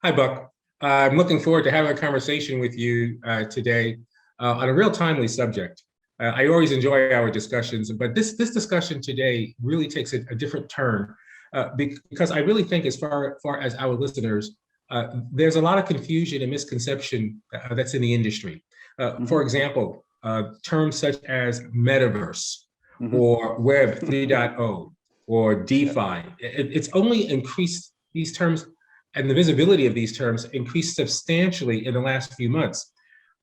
Hi, Buck. I'm looking forward to having a conversation with you today on a real timely subject. I always enjoy our discussions, but this discussion today really takes a different turn because I really think, as far as our listeners, there's a lot of confusion and misconception that's in the industry. For example, terms such as Metaverse or Web 3.0 or DeFi, it's only increased these terms, and the visibility of these terms increased substantially in the last few months.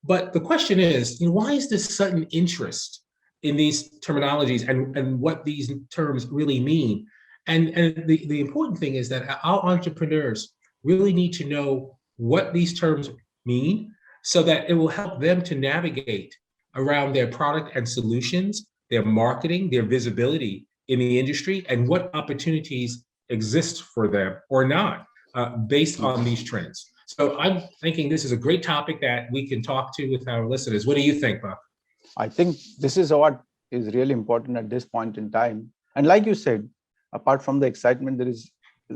But the question is, why is this sudden interest in these terminologies and what these terms really mean? And the important thing is that our entrepreneurs really need to know what these terms mean so that it will help them to navigate around their product and solutions, their marketing, their visibility in the industry, and what opportunities exist for them or not based on these trends. So I'm thinking this is a great topic that we can talk to with our listeners. What do you think, Buck? I think this is what is really important at this point in time. And like you said, apart from the excitement, there is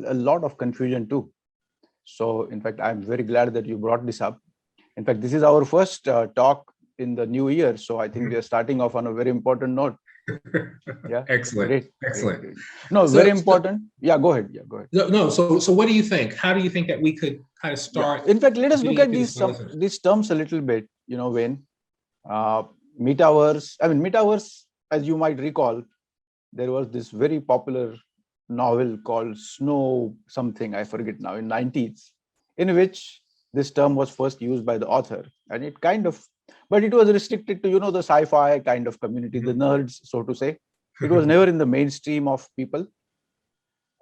a lot of confusion too. So in fact, I'm very glad that you brought this up. In fact, this is our first talk in the new year. So I think we are starting off on a very important note. Yeah. Excellent. Great. Excellent. Great. No, very important. Yeah, go ahead. Yeah, go ahead. No. So what do you think? How do you think that we could kind of start? Yeah. In fact, let us look at these terms a little bit. Wayne, metaverse. I mean, metaverse, as you might recall, there was this very popular novel called Snow something, I forget now, in 90s, in which this term was first used by the author, and it kind of, but it was restricted to, the sci-fi kind of community, the nerds, so to say. It was never in the mainstream of people.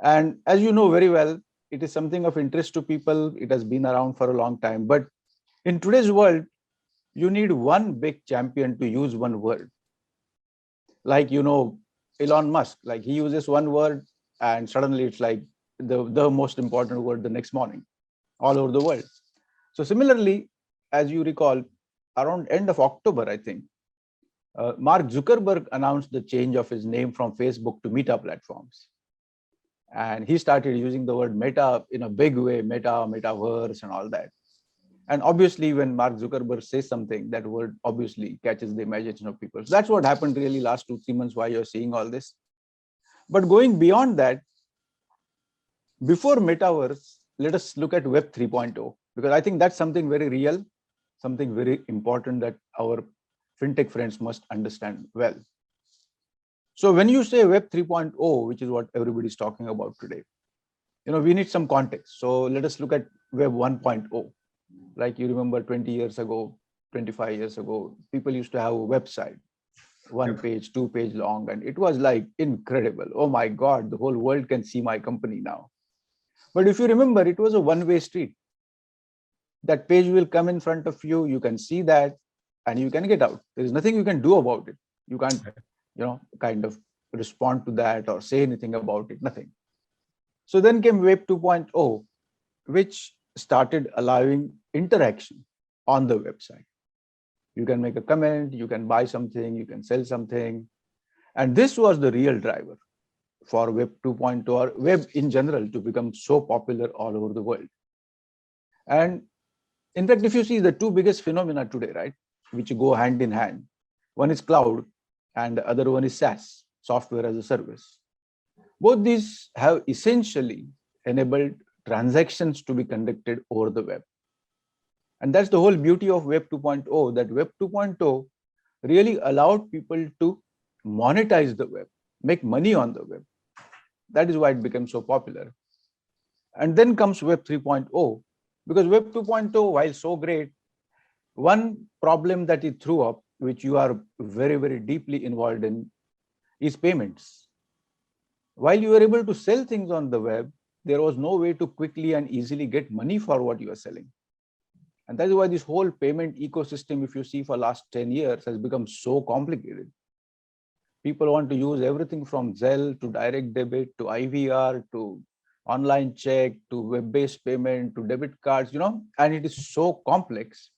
And as you know very well, it is something of interest to people. It has been around for a long time. But in today's world, you need one big champion to use one word. Like, Elon Musk, like he uses one word and suddenly it's like the most important word the next morning all over the world. So similarly, as you recall, around end of October, I think, Mark Zuckerberg announced the change of his name from Facebook to Meta platforms. And he started using the word meta in a big way, metaverse and all that. And obviously, when Mark Zuckerberg says something, that word obviously catches the imagination of people. So that's what happened really last 2-3 months, why you're seeing all this. But going beyond that, before metaverse, let us look at Web 3.0, because I think that's something very real, something very important that our FinTech friends must understand well. So when you say Web 3.0, which is what everybody's talking about today, we need some context. So let us look at Web 1.0. Like you remember 20 years ago, 25 years ago, people used to have a website, 1 page, 2 page long, and it was like incredible. Oh my God, the whole world can see my company now. But if you remember, it was a one-way street. That page will come in front of you, you can see that, and you can get out. There is nothing you can do about it. You can't, kind of respond to that or say anything about it, nothing. So then came Web 2.0, which started allowing interaction on the website. You can make a comment, you can buy something, you can sell something. And this was the real driver for Web 2.0 or web in general to become so popular all over the world. And in fact, if you see the two biggest phenomena today, right, which go hand in hand, one is cloud and the other one is SaaS, software as a service. Both these have essentially enabled transactions to be conducted over the web. And that's the whole beauty of Web 2.0, that Web 2.0 really allowed people to monetize the web, make money on the web. That is why it became so popular. And then comes Web 3.0, because Web 2.0, while so great, one problem that it threw up, which you are very, very deeply involved in, is payments. While you were able to sell things on the web, there was no way to quickly and easily get money for what you are selling. And that is why this whole payment ecosystem, if you see for last 10 years, has become so complicated. People want to use everything from Zelle to direct debit to IVR to online check to web-based payment to debit cards, and it is so complex.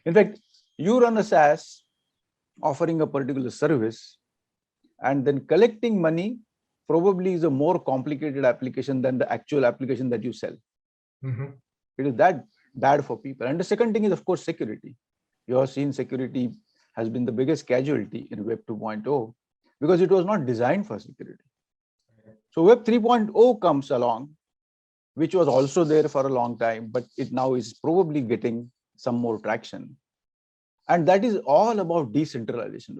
In fact, you run a SaaS offering a particular service, and then collecting money probably is a more complicated application than the actual application that you sell. It is that bad for people. And the second thing is, of course, security. You have seen security has been the biggest casualty in Web 2.0 because it was not designed for security. So Web 3.0 comes along, which was also there for a long time, but it now is probably getting some more traction. And that is all about decentralization.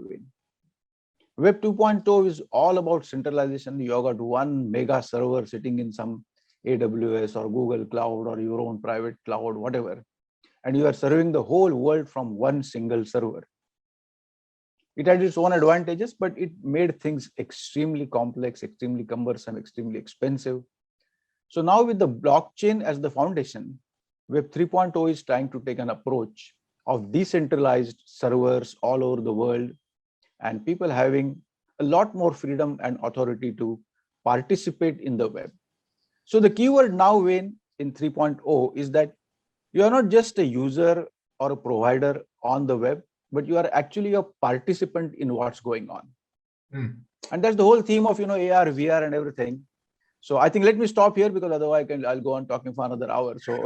Web 2.0 is all about centralization. You have got one mega server sitting in some AWS or Google Cloud or your own private cloud, whatever. And you are serving the whole world from one single server. It had its own advantages, but it made things extremely complex, extremely cumbersome, extremely expensive. So now with the blockchain as the foundation, Web 3.0 is trying to take an approach of decentralized servers all over the world and people having a lot more freedom and authority to participate in the web. So the keyword now, Wayne, in 3.0 is that you are not just a user or a provider on the web, but you are actually a participant in what's going on. And that's the whole theme of AR, VR and everything. So I think let me stop here because otherwise I'll go on talking for another hour. So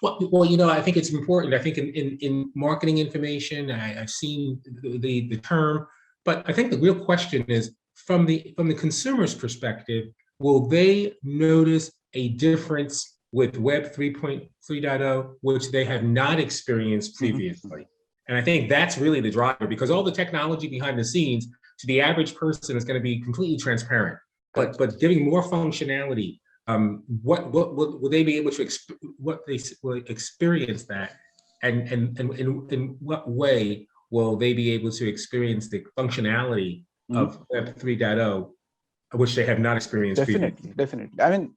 well, I think it's important. I think in marketing information, I've seen the term, but I think the real question is from the consumer's perspective, will they notice a difference with Web 3.0, which they have not experienced previously? And I think that's really the driver, because all the technology behind the scenes to the average person is going to be completely transparent. But giving more functionality, what will they be able to what they will experience that, and in what way will they be able to experience the functionality of Web 3.0, which they have not experienced previously? Definitely. I mean,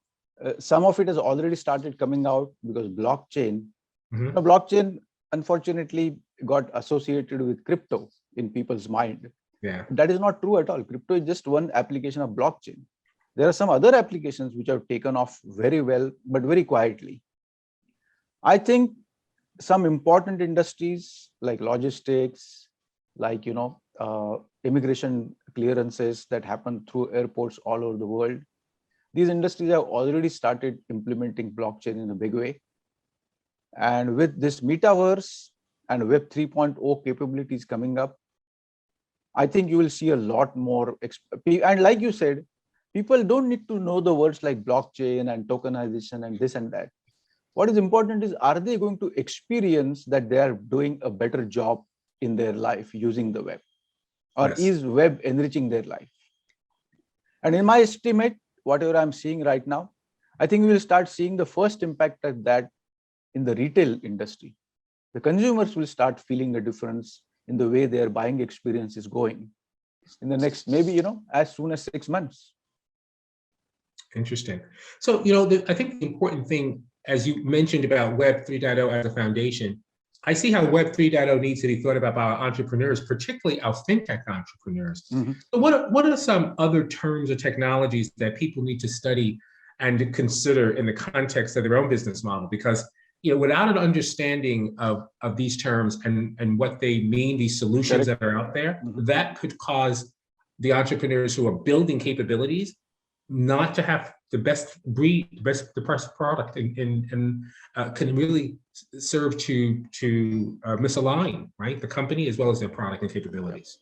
some of it has already started coming out because blockchain, blockchain unfortunately got associated with crypto in people's mind. Yeah, that is not true at all. Crypto is just one application of blockchain. There are some other applications which have taken off very well, but very quietly. I think some important industries like logistics, like immigration clearances that happen through airports all over the world, these industries have already started implementing blockchain in a big way. And with this metaverse and Web 3.0 capabilities coming up, I think you will see a lot more. And like you said, people don't need to know the words like blockchain and tokenization and this and that. What is important is, are they going to experience that they are doing a better job in their life using the web? Or is web enriching their life? And in my estimate, whatever I'm seeing right now, I think we will start seeing the first impact of that in the retail industry. The consumers will start feeling the difference in the way their buying experience is going in the next, maybe, as soon as 6 months. Interesting. So, I think the important thing, as you mentioned about Web 3.0 as a foundation, I see how Web 3.0 needs to be thought about by our entrepreneurs, particularly our FinTech entrepreneurs. So what are some other terms or technologies that people need to study and to consider in the context of their own business model? Because without an understanding of these terms and what they mean, these solutions that are out there, that could cause the entrepreneurs who are building capabilities not to have the best breed, the best product, and can really serve to misalign, right, the company as well as their product and capabilities.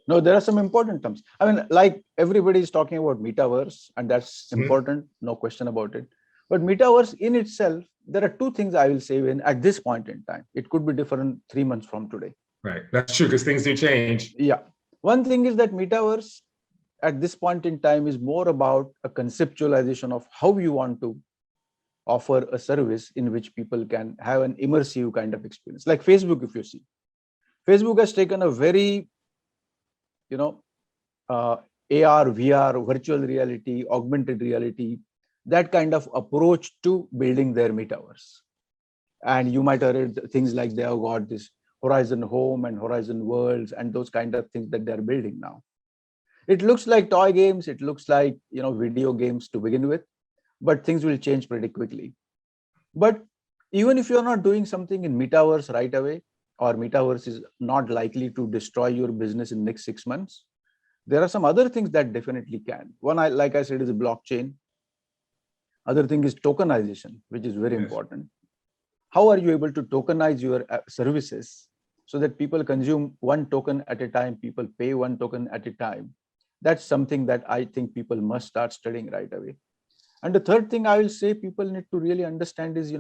No, there are some important terms. I mean, like everybody is talking about metaverse, and that's important, no question about it. But metaverse in itself, there are two things I will say at this point in time. It could be different 3 months from today. Right, that's true, because things do change. Yeah. One thing is that metaverse at this point in time is more about a conceptualization of how you want to offer a service in which people can have an immersive kind of experience. Like Facebook, if you see, Facebook has taken a very, AR, VR, virtual reality, augmented reality, that kind of approach to building their metaverse. And you might have read things like they have got this Horizon Home and Horizon Worlds and those kind of things that they're building now. It looks like toy games, it looks like video games to begin with, but things will change pretty quickly. But even if you're not doing something in metaverse right away, or metaverse is not likely to destroy your business in next 6 months, there are some other things that definitely can. One, like I said, is blockchain. Other thing is tokenization, which is very Yes. important. How are you able to tokenize your services so that people consume one token at a time, people pay one token at a time? That's something that I think people must start studying right away. And the third thing I will say people need to really understand is,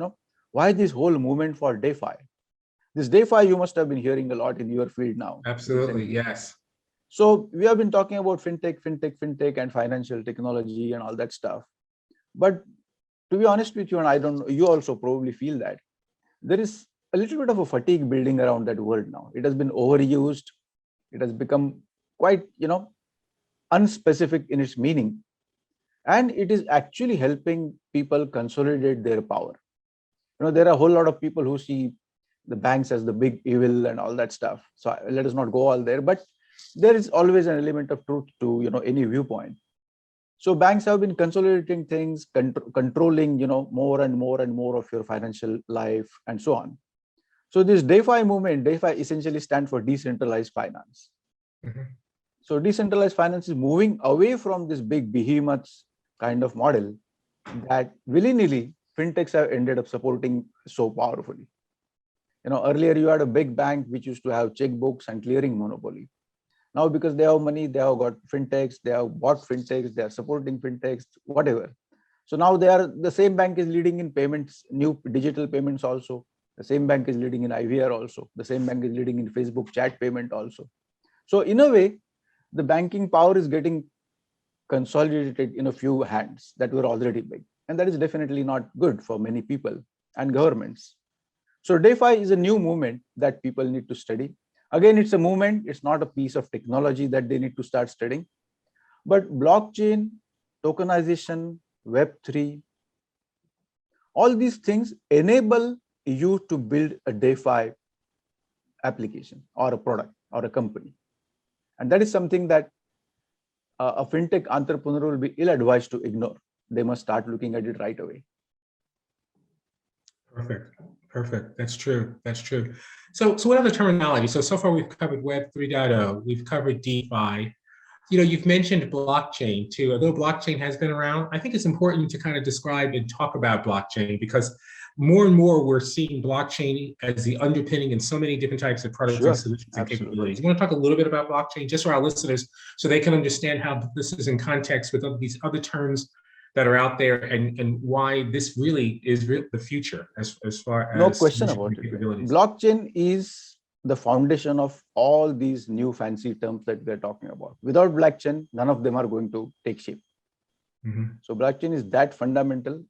why this whole movement for DeFi? This DeFi you must have been hearing a lot in your field now. Absolutely, Recently. yes. So we have been talking about fintech, and financial technology and all that stuff. But to be honest with you, and I don't know, you also probably feel that there is a little bit of a fatigue building around that word now. It has been overused. It has become quite, unspecific in its meaning. And it is actually helping people consolidate their power. There are a whole lot of people who see the banks as the big evil and all that stuff. So let us not go all there, but there is always an element of truth to, any viewpoint. So banks have been consolidating things, controlling, more and more and more of your financial life and so on. So this DeFi movement, DeFi essentially stands for decentralized finance. Mhm. So decentralized finance is moving away from this big behemoths kind of model that willy-nilly fintechs have ended up supporting so powerfully. Earlier you had a big bank which used to have checkbooks and clearing monopoly. Now, because they have money, they have got fintechs, they have bought fintechs, they are supporting fintechs, whatever. So now the same bank is leading in payments, new digital payments also. The same bank is leading in IVR also. The same bank is leading in Facebook chat payment also. So in a way, the banking power is getting consolidated in a few hands that were already big. And that is definitely not good for many people and governments. So DeFi is a new movement that people need to study. Again, it's a movement. It's not a piece of technology that they need to start studying. But blockchain, tokenization, Web3, all these things enable you to build a DeFi application or a product or a company. And that is something that a fintech entrepreneur will be ill-advised to ignore. They must start looking at it right away. Perfect. Perfect. That's true. That's true. So what other terminology? So far we've covered Web 3.0, we've covered DeFi. You've mentioned blockchain too. Although blockchain has been around, I think it's important to kind of describe and talk about blockchain because more and more we're seeing blockchain as the underpinning in so many different types of products and Sure, solutions and absolutely. capabilities. You want to talk a little bit about blockchain just for our listeners so they can understand how this is in context with these other terms that are out there and why this really is the future as far No as question solutions about and it. capabilities. Blockchain is the foundation of all these new fancy terms that we're talking about. Without blockchain, none of them are going to take shape. Mm-hmm. So blockchain is that fundamental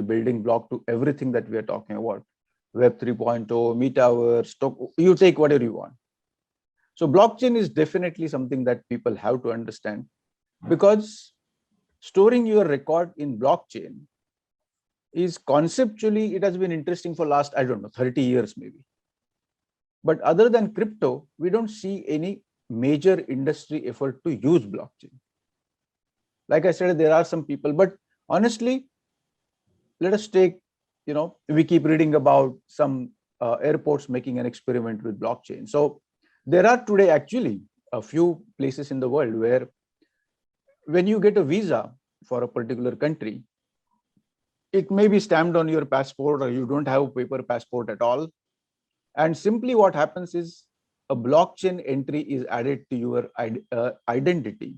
building block to everything that we are talking about. Web 3.0, Metaverse, you take whatever you want. So blockchain is definitely something that people have to understand because storing your record in blockchain is conceptually, it has been interesting for last, I don't know, 30 years maybe. But other than crypto, we don't see any major industry effort to use blockchain. Like I said, there are some people, but honestly, let us take, we keep reading about some airports making an experiment with blockchain. So there are today actually a few places in the world where when you get a visa for a particular country, it may be stamped on your passport or you don't have a paper passport at all. And simply what happens is a blockchain entry is added to your identity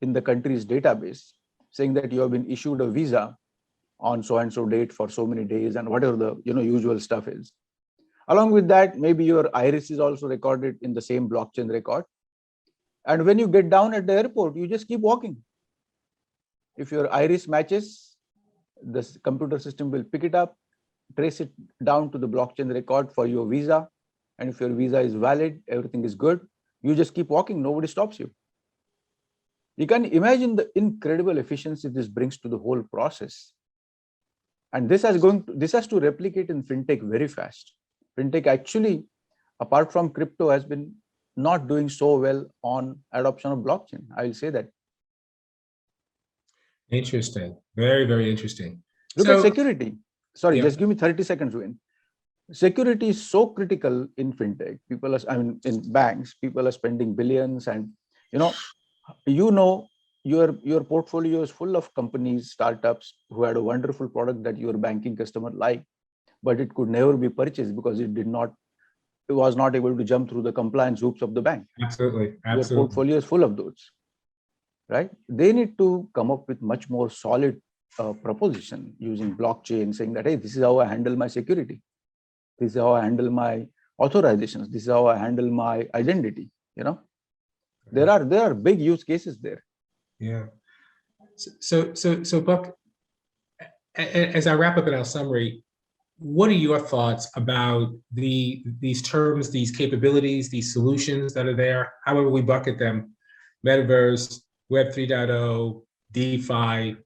in the country's database, saying that you have been issued a visa on so and so date for so many days and whatever the usual stuff is. Along with that, maybe your iris is also recorded in the same blockchain record. And when you get down at the airport, you just keep walking. If your iris matches, the computer system will pick it up, trace it down to the blockchain record for your visa. And if your visa is valid, everything is good, you just keep walking, nobody stops you. You can imagine the incredible efficiency this brings to the whole process. And this has to replicate in fintech very fast. Fintech actually, apart from crypto, has been not doing so well on adoption of blockchain. I will say that. Interesting. Very, very interesting. Look at security. Sorry, yeah. just give me 30 seconds, Wayne. Security is so critical in fintech. In banks, people are spending billions, and you your portfolio is full of companies, startups who had a wonderful product that your banking customer liked, but it could never be purchased because it was not able to jump through the compliance hoops of the bank. Absolutely. Your portfolio is full of those, right? They need to come up with much more solid proposition using blockchain, saying that, hey, this is how I handle my security. This is how I handle my authorizations. This is how I handle my identity. There are big use cases there. Yeah. So Buck, as I wrap up in our summary, what are your thoughts about these terms, these capabilities, these solutions that are there, however we bucket them, Metaverse, Web 3.0, DeFi,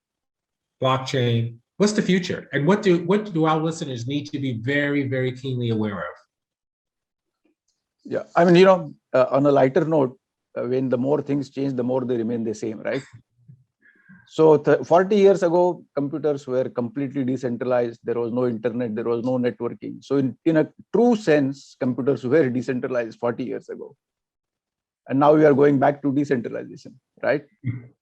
blockchain? What's the future? And what do our listeners need to be very, very keenly aware of? Yeah, I mean, on a lighter note, when the more things change, the more they remain the same, right? So 40 years ago, computers were completely decentralized. There was no internet, there was no networking. So in a true sense, computers were decentralized 40 years ago. And now we are going back to decentralization, right?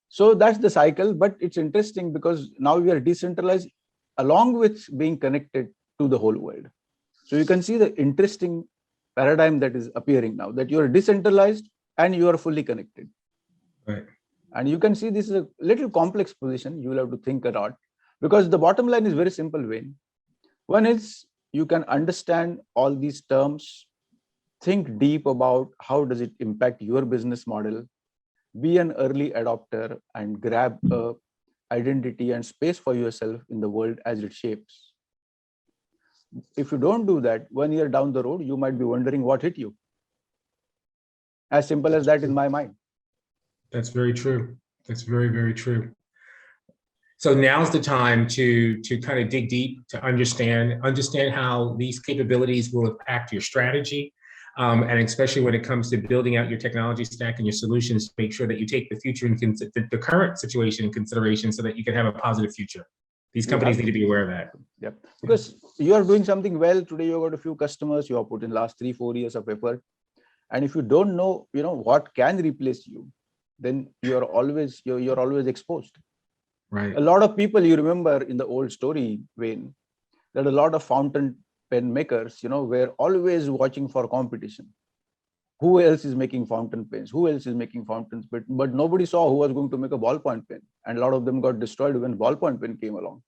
So that's the cycle, but it's interesting because now we are decentralized along with being connected to the whole world. So you can see the interesting paradigm that is appearing now, that you are decentralized and you are fully connected. Right. And you can see this is a little complex position. You will have to think a lot, because the bottom line is very simple, Wayne. One is you can understand all these terms, think deep about how does it impact your business model, be an early adopter and grab a identity and space for yourself in the world as it shapes. If you don't do that, 1 year down the road, you might be wondering what hit you. As simple as that in my mind. That's very true. That's very, very true. So now's the time to kind of dig deep, to understand how these capabilities will impact your strategy. And especially when it comes to building out your technology stack and your solutions, make sure that you take the future and the current situation in consideration so that you can have a positive future. These companies need to be aware of that. Yep. Because you are doing something well today, you've got a few customers, you have put in last 3-4 years of effort. And if you don't know, what can replace you, then you're always exposed. Right. A lot of people, you remember in the old story, Wayne, that a lot of fountain pen makers, were always watching for competition. Who else is making fountain pens? Who else is making fountain pens? But nobody saw who was going to make a ballpoint pen. And a lot of them got destroyed when ballpoint pen came along.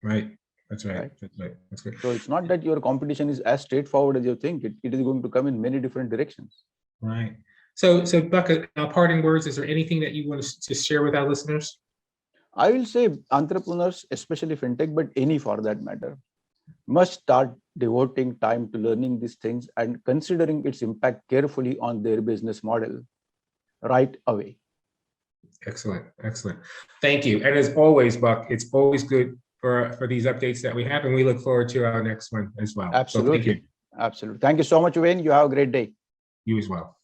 Right. That's right. That's right. That's good. So it's not that your competition is as straightforward as you think. It is going to come in many different directions. Right. So Buck, parting words, is there anything that you want to share with our listeners? I will say entrepreneurs, especially FinTech, but any for that matter, must start devoting time to learning these things and considering its impact carefully on their business model right away. Excellent. Excellent. Thank you. And as always, Buck, it's always good for these updates that we have, and we look forward to our next one as well. Absolutely. So thank you. Absolutely. Thank you so much, Wayne. You have a great day. You as well.